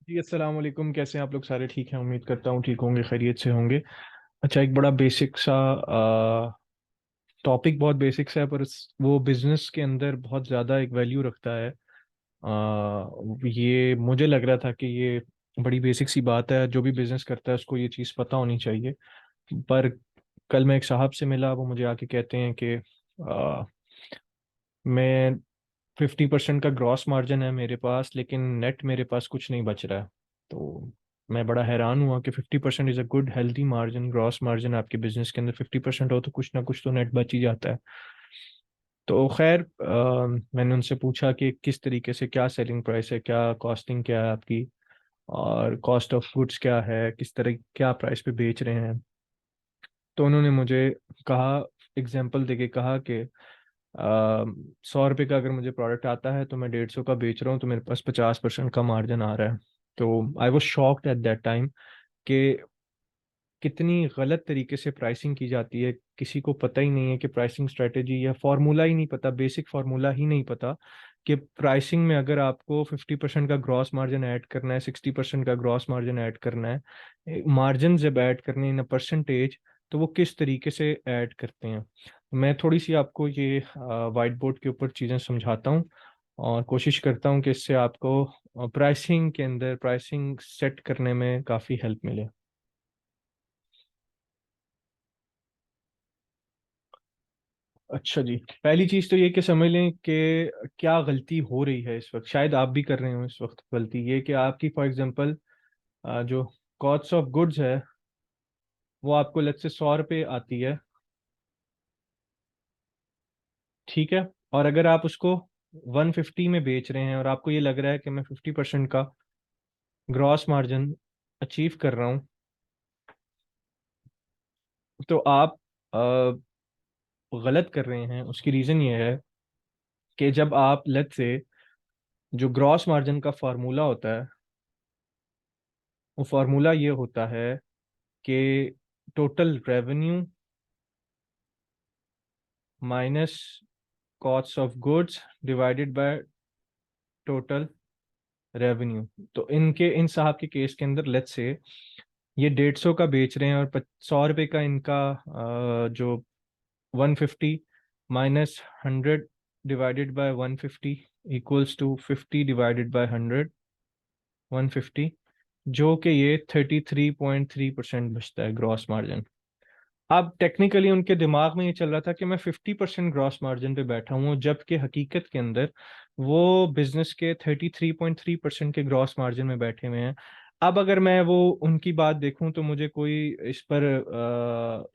जी अस्सलाम वालेकुम। कैसे हैं आप लोग? सारे ठीक हैं? उम्मीद करता हूँ ठीक होंगे, खैरियत से होंगे। अच्छा, एक बड़ा बेसिक सा टॉपिक, बहुत बेसिक सा है, पर वो बिजनेस के अंदर बहुत ज़्यादा एक वैल्यू रखता है। ये मुझे लग रहा था कि ये बड़ी बेसिक सी बात है, जो भी बिजनेस करता है उसको ये चीज़ पता होनी चाहिए। पर कल मैं एक साहब से मिला, वो मुझे आके कहते हैं कि मैं 50% का ग्रॉस मार्जिन है मेरे पास, लेकिन नेट मेरे पास कुछ नहीं बच रहा है। तो मैं बड़ा हैरान हुआ कि 50% is a good healthy margin, gross margin आपके बिजनेस के अंदर 50% हो तो कुछ ना कुछ तो नेट बच ही जाता है। तो खैर, मैंने उनसे पूछा कि किस तरीके से, क्या सेलिंग प्राइस है, क्या कॉस्टिंग क्या है आपकी, और कॉस्ट ऑफ गुड्स क्या है, किस तरह क्या प्राइस पे बेच रहे हैं। तो उन्होंने मुझे कहा, एग्जाम्पल देके कहा कि 100 रुपये का अगर मुझे प्रोडक्ट आता है तो मैं 150 का बेच रहा हूँ, तो मेरे पास 50% का मार्जिन आ रहा है। तो I was shocked at that time कि कितनी गलत तरीके से प्राइसिंग की जाती है। किसी को पता ही नहीं है कि प्राइसिंग स्ट्रेटेजी या फार्मूला ही नहीं पता, बेसिक फार्मूला ही नहीं पता कि प्राइसिंग में अगर आपको 50% का ग्रॉस मार्जिन ऐड करना है, 60% का ग्रॉस मार्जिन ऐड करना है, मार्जिन जब ऐड करने इन परसेंटेज, तो वो किस तरीके से ऐड करते हैं। मैं थोड़ी सी आपको ये वाइट बोर्ड के ऊपर चीज़ें समझाता हूँ और कोशिश करता हूँ कि इससे आपको प्राइसिंग के अंदर, प्राइसिंग सेट करने में काफ़ी हेल्प मिले। अच्छा जी, पहली चीज तो ये कि समझ लें कि क्या गलती हो रही है इस वक्त। शायद आप भी कर रहे हो इस वक्त गलती, ये कि आपकी फॉर एग्जांपल जो कॉस्ट ऑफ गुड्स है वो आपको लेट से 100 रुपये आती है, ठीक है। और अगर आप उसको 150 में बेच रहे हैं और आपको ये लग रहा है कि मैं 50% का ग्रॉस मार्जिन अचीव कर रहा हूँ, तो आप गलत कर रहे हैं। उसकी रीज़न ये है कि जब आप लेट से, जो ग्रॉस मार्जिन का फार्मूला होता है, वो फार्मूला ये होता है कि total revenue minus cost of goods divided by total revenue. तो इन साहब के केस के अंदर लेट्स से ये 150 का बेच रहे हैं और 100 रुपये का इनका जो 150 minus 100 divided by 150 equals to 50 divided by 100, 150, जो कि ये 33.3% बचता है ग्रॉस मार्जिन। अब टेक्निकली उनके दिमाग में ये चल रहा था कि मैं 50% ग्रॉस मार्जिन पे बैठा हूँ, जबकि हकीकत के अंदर वो बिजनेस के 33.3% के ग्रॉस मार्जिन में बैठे हुए हैं। अब अगर मैं वो उनकी बात देखूं तो मुझे कोई इस पर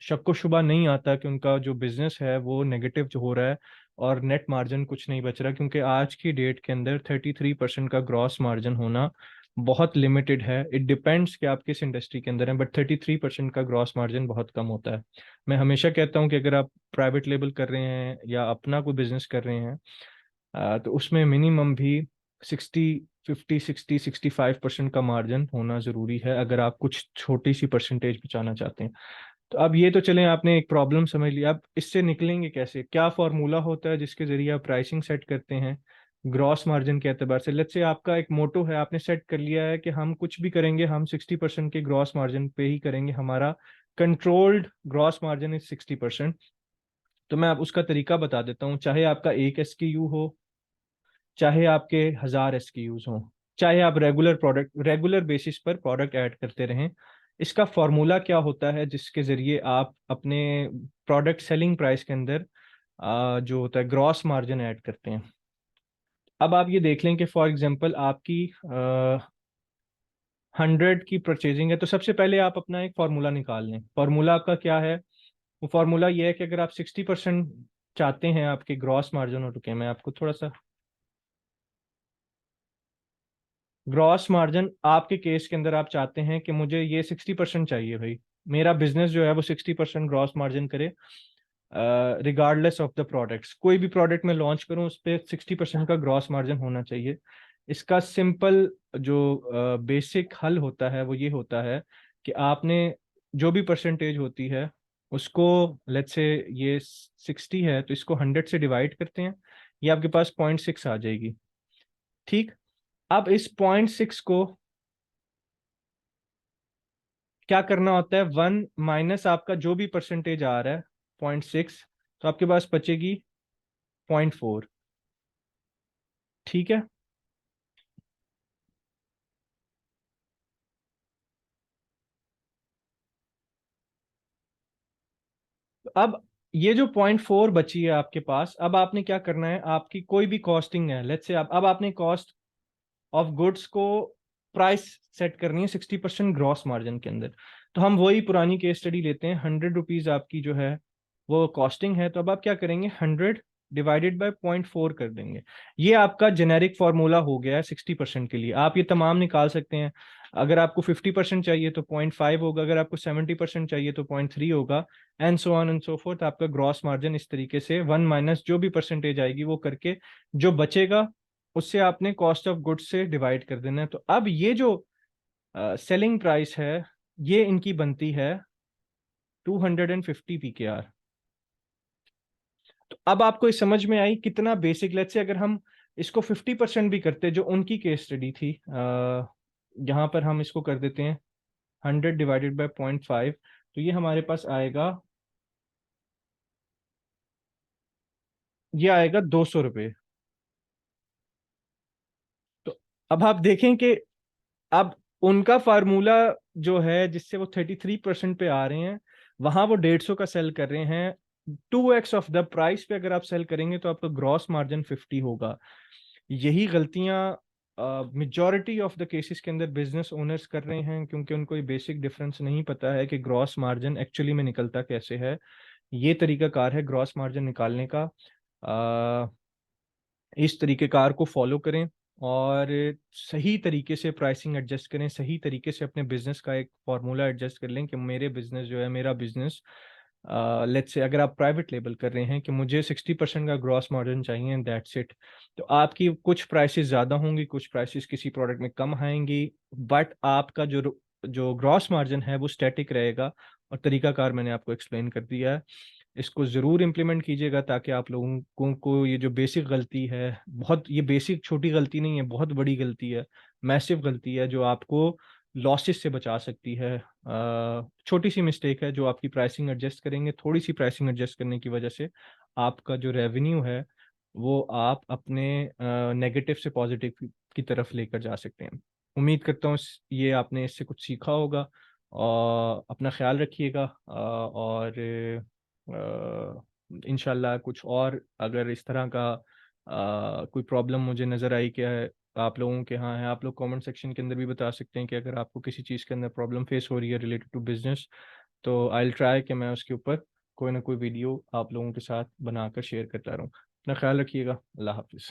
शक व शुबा नहीं आता कि उनका जो बिजनेस है वो नेगेटिव जो हो रहा है और नेट मार्जिन कुछ नहीं बच रहा, क्योंकि आज की डेट के अंदर 33% का ग्रॉस मार्जिन होना बहुत लिमिटेड है। इट डिपेंड्स कि आप किस इंडस्ट्री के अंदर हैं, बट 33% का ग्रॉस मार्जिन बहुत कम होता है। मैं हमेशा कहता हूं कि अगर आप प्राइवेट लेबल कर रहे हैं या अपना कोई बिजनेस कर रहे हैं, तो उसमें मिनिमम भी 65% का मार्जिन होना ज़रूरी है, अगर आप कुछ छोटी सी परसेंटेज बचाना चाहते हैं। तो अब ये तो चलें, आपने एक प्रॉब्लम समझ लिया। अब इससे निकलेंगे कैसे? क्या फॉर्मूला होता है जिसके जरिए आप प्राइसिंग सेट करते हैं ग्रॉस मार्जिन के एतबार से? लेट्स से आपका एक मोटो है, आपने सेट कर लिया है कि हम कुछ भी करेंगे हम 60% के ग्रॉस मार्जिन पे ही करेंगे, हमारा कंट्रोल्ड ग्रॉस मार्जिन इज 60%। तो मैं अब उसका तरीका बता देता हूँ। चाहे आपका एक SKU हो, चाहे आपके 1000 SKUs हों, चाहे आप रेगुलर बेसिस पर प्रोडक्ट ऐड करते रहें, इसका फॉर्मूला क्या होता है जिसके जरिए आप अपने प्रोडक्ट सेलिंग प्राइस के अंदर जो होता है ग्रॉस मार्जिन ऐड करते हैं। अब आप ये देख लें कि फॉर एग्जांपल आपकी 100 की परचेजिंग है, तो सबसे पहले आप अपना एक फार्मूला निकाल लें। फार्मूला आपका क्या है? वो फार्मूला ये है कि अगर आप 60% चाहते हैं आपके ग्रॉस मार्जिन हो, रुके मैं आपको थोड़ा सा, ग्रॉस मार्जिन आपके केस के अंदर आप चाहते हैं कि मुझे ये 60% चाहिए भाई, मेरा बिजनेस जो है वो 60% ग्रॉस मार्जिन करे, रिगार्डलेस ऑफ द प्रोडक्ट्स। कोई भी प्रोडक्ट मैं लॉन्च करूं उस पर 60% का ग्रॉस मार्जिन होना चाहिए। इसका सिंपल जो बेसिक हल होता है वो ये होता है कि आपने जो भी परसेंटेज होती है उसको, लेट्स से ये 60 है तो इसको 100 से डिवाइड करते हैं, ये आपके पास 0.6 आ जाएगी, ठीक। अब इस 0.6 को क्या करना होता है, 1 माइनस आपका जो भी परसेंटेज आ रहा है 0.6, तो आपके पास बचेगी 0.4। ठीक है। तो अब ये जो 0.4 बची है आपके पास, अब आपने क्या करना है, आपकी कोई भी कॉस्टिंग है, लेट्स से अब आपने कॉस्ट ऑफ गुड्स को प्राइस सेट करनी है 60% ग्रॉस मार्जिन के अंदर। तो हम वही पुरानी केस स्टडी लेते हैं, 100 रुपीज आपकी जो है वो कॉस्टिंग है, तो अब आप क्या करेंगे, 100 डिवाइडेड बाय 0.4 कर देंगे। ये आपका जेनेरिक फार्मूला हो गया है 60% के लिए। आप ये तमाम निकाल सकते हैं। अगर आपको 50% चाहिए तो 0.5 होगा, अगर आपको 70% चाहिए तो 0.3 होगा, and so on and so fourth. आपका ग्रॉस मार्जिन इस तरीके से 1 माइनस जो भी परसेंटेज आएगी वो करके जो बचेगा उससे आपने कॉस्ट ऑफ गुड्स से डिवाइड कर देना है। तो अब ये जो सेलिंग प्राइस है ये इनकी बनती है 250 PKR। तो अब आपको इस समझ में आई कितना बेसिक। लेट्स से अगर हम इसको 50% भी करते जो उनकी केस स्टडी थी, यहाँ पर हम इसको कर देते हैं 100 डिवाइडेड बाय 0.5, तो ये हमारे पास आएगा, ये आएगा 200 रुपये। तो अब आप देखें कि अब उनका फार्मूला जो है जिससे वो 33% पे आ रहे हैं, वहां वो 150 का सेल कर रहे हैं। 2x ऑफ द प्राइस पे अगर आप सेल करेंगे तो आपका ग्रॉस मार्जिन 50 होगा। यही गलतियां मेजॉरिटी ऑफ द केसेस के अंदर बिजनेस ओनर्स कर रहे हैं, क्योंकि उनको ये बेसिक डिफरेंस नहीं पता है कि ग्रॉस मार्जिन एक्चुअली में निकलता कैसे है। ये तरीका कार है ग्रॉस मार्जिन निकालने का। इस तरीक़ेकार को फॉलो करें और सही तरीके से प्राइसिंग एडजस्ट करें, सही तरीके से अपने बिजनेस का एक फार्मूला एडजस्ट कर लें कि मेरे बिजनेस जो है, मेरा बिजनेस लेट्स से अगर आप प्राइवेट लेबल कर रहे हैं कि मुझे 60% का ग्रॉस मार्जिन चाहिए, दैट्स इट। तो आपकी कुछ प्राइसेस ज़्यादा होंगी, कुछ प्राइसेस किसी प्रोडक्ट में कम आएंगी, बट आपका जो जो ग्रॉस मार्जिन है वो स्टैटिक रहेगा। और तरीकाकार मैंने आपको एक्सप्लेन कर दिया है। इसको ज़रूर इम्प्लीमेंट कीजिएगा ताकि आप लोगों को ये जो बेसिक गलती है, बहुत ये बेसिक छोटी गलती नहीं है, बहुत बड़ी गलती है, मैसिव गलती है जो आपको लॉसेस से बचा सकती है। छोटी सी मिस्टेक है जो आपकी प्राइसिंग एडजस्ट करेंगे, थोड़ी सी प्राइसिंग एडजस्ट करने की वजह से आपका जो रेवेन्यू है वो आप अपने नेगेटिव से पॉजिटिव की तरफ लेकर जा सकते हैं। उम्मीद करता हूँ ये आपने इससे कुछ सीखा होगा। और अपना ख्याल रखिएगा। और इंशाल्लाह कुछ और अगर इस तरह का कोई प्रॉब्लम मुझे नज़र आई क्या है आप लोगों के यहाँ है, आप लोग कमेंट सेक्शन के अंदर भी बता सकते हैं कि अगर आपको किसी चीज़ के अंदर प्रॉब्लम फेस हो रही है रिलेटेड टू बिजनेस, तो आई विल ट्राई कि मैं उसके ऊपर कोई ना कोई वीडियो आप लोगों के साथ बनाकर शेयर करता रहूँ। अपना ख्याल रखिएगा। अल्लाह हाफिज़।